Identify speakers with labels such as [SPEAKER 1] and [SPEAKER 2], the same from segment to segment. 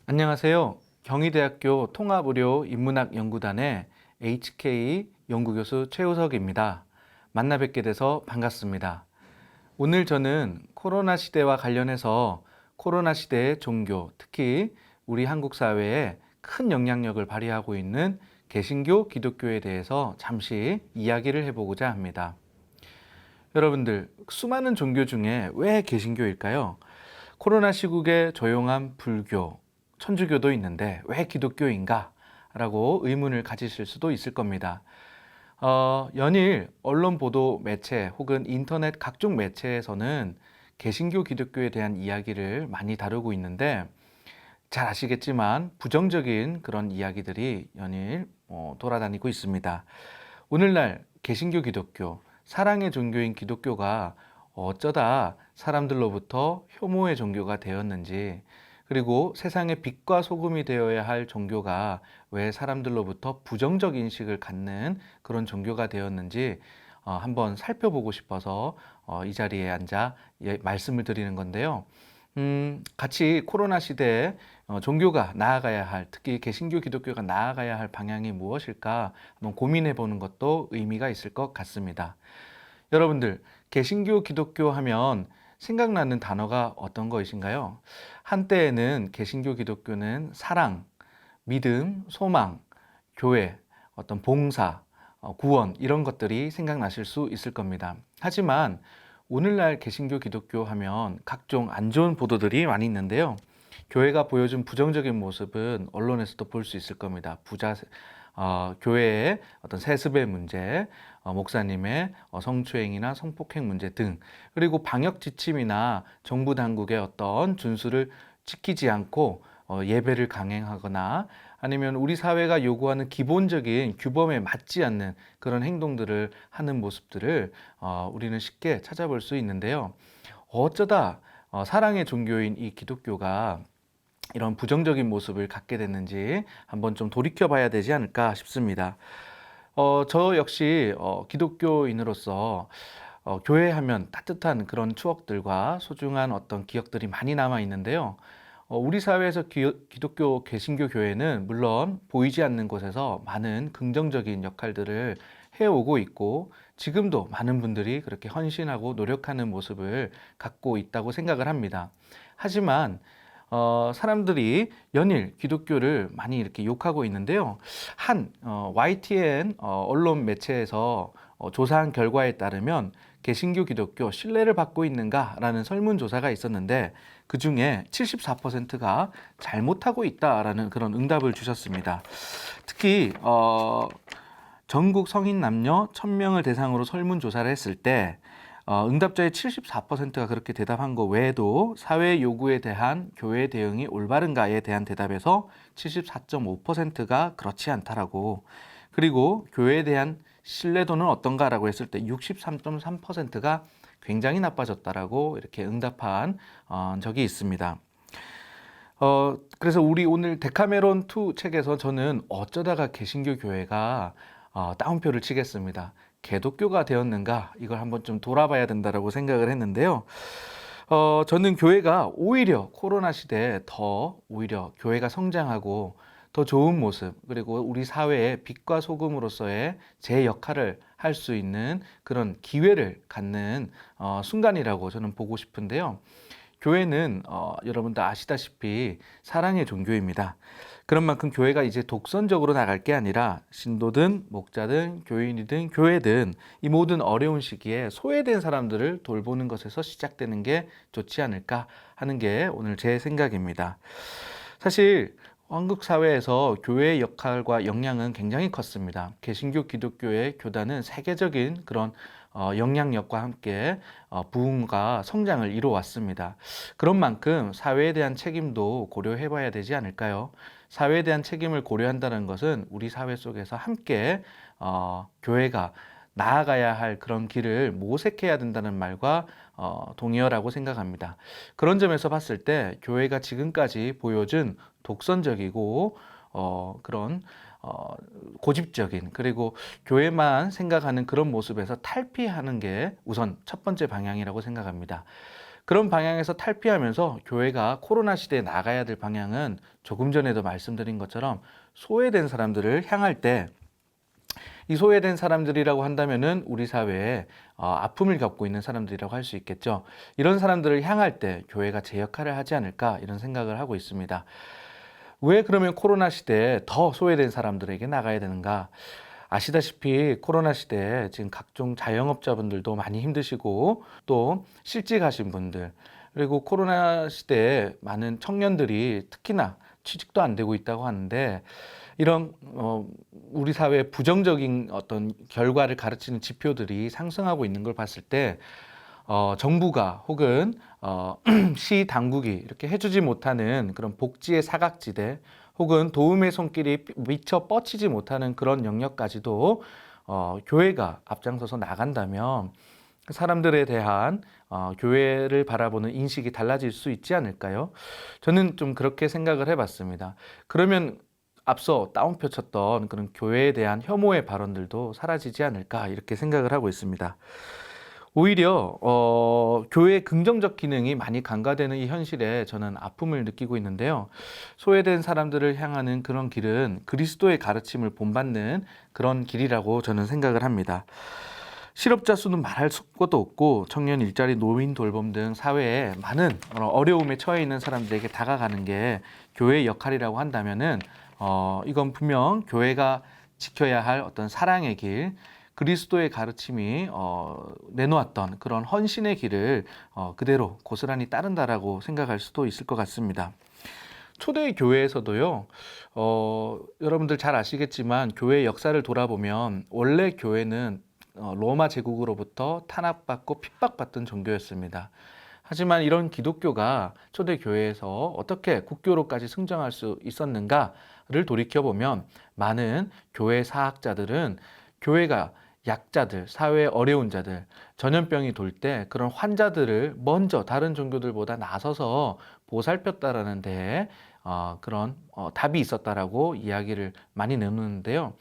[SPEAKER 1] 안녕하세요. 경희대학교 통합의료인문학연구단의 HK 연구교수 최우석입니다. 만나 뵙게 돼서 반갑습니다. 오늘 저는 코로나 시대와 관련해서 코로나 시대의 종교, 특히 우리 한국 사회에 큰 영향력을 발휘하고 있는 개신교 기독교에 대해서 잠시 이야기를 해보고자 합니다. 여러분들, 수많은 종교 중에 왜 개신교일까요? 코로나 시국에 조용한 불교, 천주교도 있는데 왜 기독교인가? 라고 의문을 가지실 수도 있을 겁니다. 연일 언론 보도 매체 혹은 인터넷 각종 매체에서는 개신교 기독교에 대한 이야기를 많이 다루고 있는데 잘 아시겠지만 부정적인 그런 이야기들이 연일 돌아다니고 있습니다. 오늘날 개신교 기독교, 사랑의 종교인 기독교가 어쩌다 사람들로부터 혐오의 종교가 되었는지, 그리고 세상의 빛과 소금이 되어야 할 종교가 왜 사람들로부터 부정적 인식을 갖는 그런 종교가 되었는지 한번 살펴보고 싶어서 이 자리에 앉아 말씀을 드리는 건데요. 같이 코로나 시대에 종교가 나아가야 할, 특히 개신교 기독교가 나아가야 할 방향이 무엇일까 한번 고민해 보는 것도 의미가 있을 것 같습니다. 여러분들, 개신교 기독교 하면 생각나는 단어가 어떤 것이신가요? 한때에는 개신교 기독교는 사랑, 믿음, 소망, 교회, 어떤 봉사, 구원 이런 것들이 생각나실 수 있을 겁니다. 하지만 오늘날 개신교 기독교 하면 각종 안 좋은 보도들이 많이 있는데요. 교회가 보여준 부정적인 모습은 언론에서도 볼 수 있을 겁니다. 교회의 어떤 세습의 문제, 목사님의 성추행이나 성폭행 문제 등, 그리고 방역 지침이나 정부 당국의 어떤 준수를 지키지 않고 예배를 강행하거나 아니면 우리 사회가 요구하는 기본적인 규범에 맞지 않는 그런 행동들을 하는 모습들을 우리는 쉽게 찾아볼 수 있는데요. 어쩌다 사랑의 종교인 이 기독교가 이런 부정적인 모습을 갖게 됐는지 한번 좀 돌이켜 봐야 되지 않을까 싶습니다. 저 역시 기독교인으로서 교회 하면 따뜻한 그런 추억들과 소중한 어떤 기억들이 많이 남아 있는데요. 우리 사회에서 기독교 개신교 교회는 물론 보이지 않는 곳에서 많은 긍정적인 역할들을 해오고 있고 지금도 많은 분들이 그렇게 헌신하고 노력하는 모습을 갖고 있다고 생각을 합니다. 하지만 사람들이 연일 기독교를 많이 이렇게 욕하고 있는데요. YTN 언론 매체에서 조사한 결과에 따르면 개신교 기독교 신뢰를 받고 있는가라는 설문조사가 있었는데 그 중에 74%가 잘못하고 있다라는 그런 응답을 주셨습니다. 특히 전국 성인 남녀 1000명을 대상으로 설문조사를 했을 때 응답자의 74%가 그렇게 대답한 거 외에도 사회 요구에 대한 교회 대응이 올바른가에 대한 대답에서 74.5%가 그렇지 않다라고, 그리고 교회에 대한 신뢰도는 어떤가라고 했을 때 63.3%가 굉장히 나빠졌다라고 이렇게 응답한 적이 있습니다. 그래서 우리 오늘 데카메론 2 책에서 저는 어쩌다가 개신교 교회가 따옴표를 치겠습니다. 개독교가 되었는가? 이걸 한번 좀 돌아봐야 된다라고 생각을 했는데요. 저는 교회가 오히려 코로나 시대에 더 오히려 교회가 성장하고 더 좋은 모습, 그리고 우리 사회의 빛과 소금으로서의 제 역할을 할 수 있는 그런 기회를 갖는 순간이라고 저는 보고 싶은데요. 교회는 여러분도 아시다시피 사랑의 종교입니다. 그런 만큼 교회가 이제 독선적으로 나갈 게 아니라 신도든 목자든 교인이든 교회든 이 모든 어려운 시기에 소외된 사람들을 돌보는 것에서 시작되는 게 좋지 않을까 하는 게 오늘 제 생각입니다. 사실 한국 사회에서 교회의 역할과 영향은 굉장히 컸습니다. 개신교 기독교의 교단은 세계적인 그런 영향력과 함께 부흥과 성장을 이루어왔습니다. 그런 만큼 사회에 대한 책임도 고려해 봐야 되지 않을까요? 사회에 대한 책임을 고려한다는 것은 우리 사회 속에서 함께 교회가 나아가야 할 그런 길을 모색해야 된다는 말과 동의어라고 생각합니다. 그런 점에서 봤을 때 교회가 지금까지 보여준 독선적이고 그런 고집적인, 그리고 교회만 생각하는 그런 모습에서 탈피하는 게 우선 첫 번째 방향이라고 생각합니다. 그런 방향에서 탈피하면서 교회가 코로나 시대에 나가야 될 방향은 조금 전에도 말씀드린 것처럼 소외된 사람들을 향할 때, 이 소외된 사람들이라고 한다면은 우리 사회에 아픔을 겪고 있는 사람들이라고 할 수 있겠죠. 이런 사람들을 향할 때 교회가 제 역할을 하지 않을까 이런 생각을 하고 있습니다. 왜 그러면 코로나 시대에 더 소외된 사람들에게 나가야 되는가? 아시다시피 코로나 시대에 지금 각종 자영업자분들도 많이 힘드시고 또 실직하신 분들, 그리고 코로나 시대에 많은 청년들이 특히나 취직도 안 되고 있다고 하는데, 이런 우리 사회의 부정적인 어떤 결과를 가르치는 지표들이 상승하고 있는 걸 봤을 때 정부가 혹은 시 당국이 이렇게 해주지 못하는 그런 복지의 사각지대, 혹은 도움의 손길이 미처 뻗치지 못하는 그런 영역까지도 교회가 앞장서서 나간다면 사람들에 대한 교회를 바라보는 인식이 달라질 수 있지 않을까요? 저는 좀 그렇게 생각을 해봤습니다. 그러면 앞서 따옴표 쳤던 그런 교회에 대한 혐오의 발언들도 사라지지 않을까 이렇게 생각을 하고 있습니다. 오히려 교회의 긍정적 기능이 많이 간과되는 이 현실에 저는 아픔을 느끼고 있는데요. 소외된 사람들을 향하는 그런 길은 그리스도의 가르침을 본받는 그런 길이라고 저는 생각을 합니다. 실업자 수는 말할 것도 없고 청년 일자리, 노인 돌봄 등 사회에 많은 어려움에 처해 있는 사람들에게 다가가는 게 교회의 역할이라고 한다면은 이건 분명 교회가 지켜야 할 어떤 사랑의 길, 그리스도의 가르침이 내놓았던 그런 헌신의 길을 그대로 고스란히 따른다라고 생각할 수도 있을 것 같습니다. 초대 교회에서도요, 여러분들 잘 아시겠지만 교회의 역사를 돌아보면 원래 교회는 로마 제국으로부터 탄압받고 핍박받던 종교였습니다. 하지만 이런 기독교가 초대 교회에서 어떻게 국교로까지 승정할 수 있었는가를 돌이켜보면 많은 교회 사학자들은 교회가 약자들, 사회에 어려운 자들, 전염병이 돌 때 그런 환자들을 먼저 다른 종교들보다 나서서 보살폈다라는 데에 그런 답이 있었다라고 이야기를 많이 나누는데요.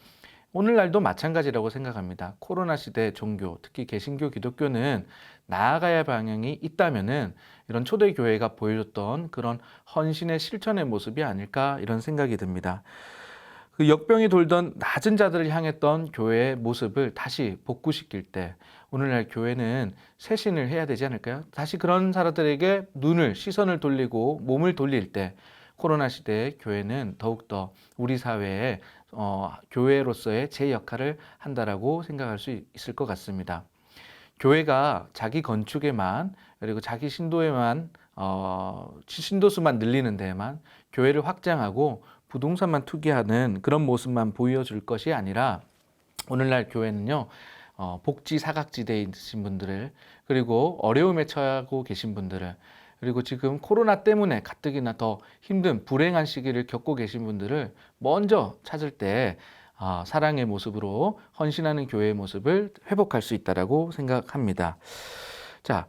[SPEAKER 1] 오늘날도 마찬가지라고 생각합니다. 코로나 시대 종교, 특히 개신교 기독교는 나아가야 할 방향이 있다면은 이런 초대교회가 보여줬던 그런 헌신의 실천의 모습이 아닐까 이런 생각이 듭니다. 그 역병이 돌던 낮은 자들을 향했던 교회의 모습을 다시 복구시킬 때 오늘날 교회는 쇄신을 해야 되지 않을까요? 다시 그런 사람들에게 시선을 돌리고 몸을 돌릴 때 코로나 시대에 교회는 더욱더 우리 사회에 교회로서의 제 역할을 한다라고 생각할 수 있을 것 같습니다. 교회가 자기 건축에만, 그리고 자기 신도에만 신도수만 늘리는 데에만 교회를 확장하고 부동산만 투기하는 그런 모습만 보여줄 것이 아니라 오늘날 교회는요, 복지 사각지대에 있으신 분들을, 그리고 어려움에 처하고 계신 분들을, 그리고 지금 코로나 때문에 가뜩이나 더 힘든 불행한 시기를 겪고 계신 분들을 먼저 찾을 때 사랑의 모습으로 헌신하는 교회의 모습을 회복할 수 있다라고 생각합니다. 자,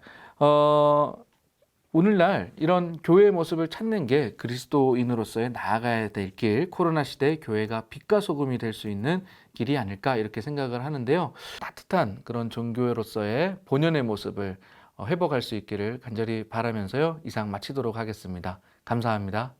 [SPEAKER 1] 오늘날 이런 교회의 모습을 찾는 게 그리스도인으로서의 나아가야 될 길, 코로나 시대에 교회가 빛과 소금이 될 수 있는 길이 아닐까 이렇게 생각을 하는데요. 따뜻한 그런 종교로서의 본연의 모습을 회복할 수 있기를 간절히 바라면서요. 이상 마치도록 하겠습니다. 감사합니다.